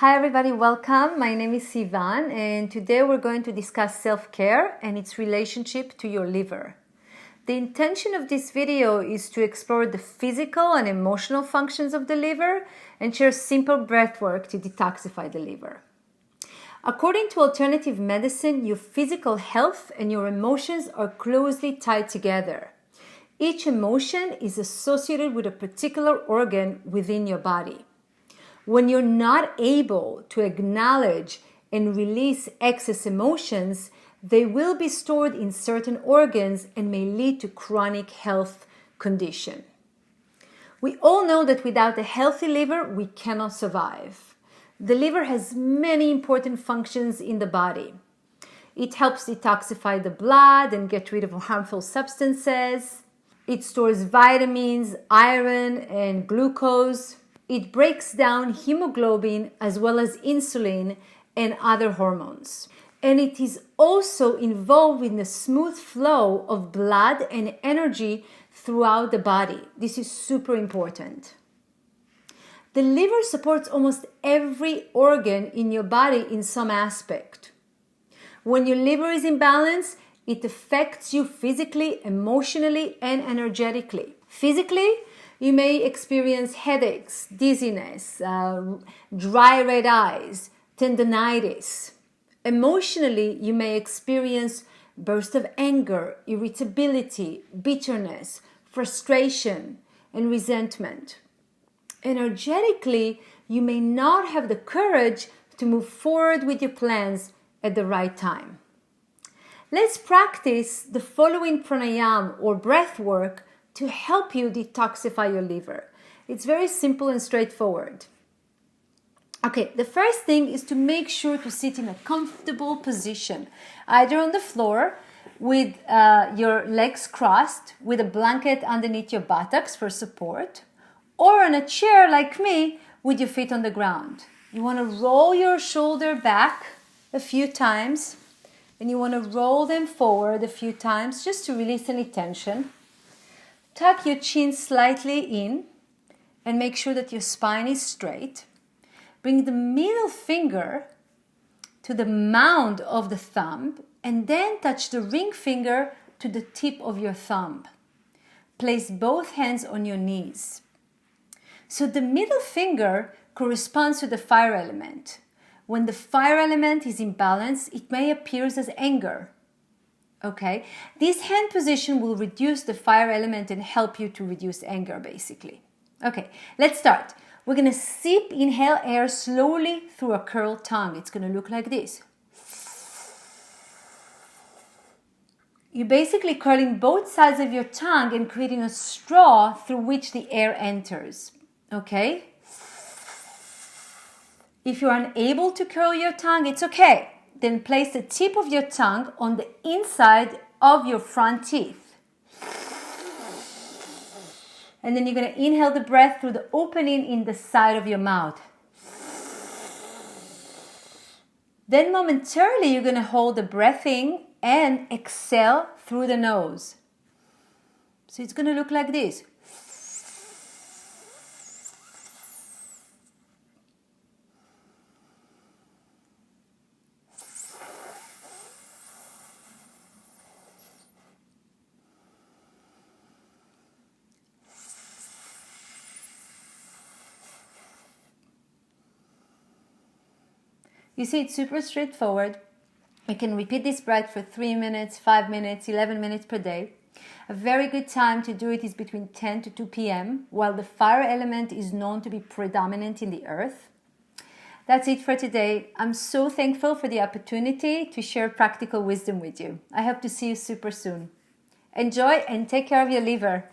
Hi everybody, welcome. My name is Sivan and today we're going to discuss self-care and its relationship to your liver. The intention of this video is to explore the physical and emotional functions of the liver and share simple breathwork to detoxify the liver. According to alternative medicine, your physical health and your emotions are closely tied together. Each emotion is associated with a particular organ within your body. When you're not able to acknowledge and release excess emotions, they will be stored in certain organs and may lead to chronic health condition. We all know that without a healthy liver, we cannot survive. The liver has many important functions in the body. It helps detoxify the blood and get rid of harmful substances. It stores vitamins, iron, and glucose. It breaks down hemoglobin as well as insulin and other hormones. And it is also involved in the smooth flow of blood and energy throughout the body. This is super important. The liver supports almost every organ in your body in some aspect. When your liver is in balance, it affects you physically, emotionally, and energetically. Physically, you may experience headaches, dizziness, dry red eyes, tendinitis. Emotionally, you may experience bursts of anger, irritability, bitterness, frustration, and resentment. Energetically, you may not have the courage to move forward with your plans at the right time. Let's practice the following pranayama or breath work to help you detoxify your liver. It's very simple and straightforward. Okay, the first thing is to make sure to sit in a comfortable position, either on the floor with your legs crossed with a blanket underneath your buttocks for support, or on a chair like me with your feet on the ground. You want to roll your shoulder back a few times and you want to roll them forward a few times just to release any tension. Tuck your chin slightly in and make sure that your spine is straight. Bring the middle finger to the mound of the thumb and then touch the ring finger to the tip of your thumb. Place both hands on your knees. So the middle finger corresponds to the fire element. When the fire element is in balance, it may appear as anger. Okay, this hand position will reduce the fire element and help you to reduce anger, basically. Okay, let's start. We're going to inhale air slowly through a curled tongue. It's going to look like this. You're basically curling both sides of your tongue and creating a straw through which the air enters. Okay? If you're unable to curl your tongue, it's okay. Then place the tip of your tongue on the inside of your front teeth. And then you're going to inhale the breath through the opening in the side of your mouth. Then momentarily you're going to hold the breath in and exhale through the nose. So it's going to look like this. You see, it's super straightforward. You can repeat this breath for 3 minutes, 5 minutes, 11 minutes per day. A very good time to do it is between 10 to 2 p.m., while the fire element is known to be predominant in the earth. That's it for today. I'm so thankful for the opportunity to share practical wisdom with you. I hope to see you super soon. Enjoy and take care of your liver.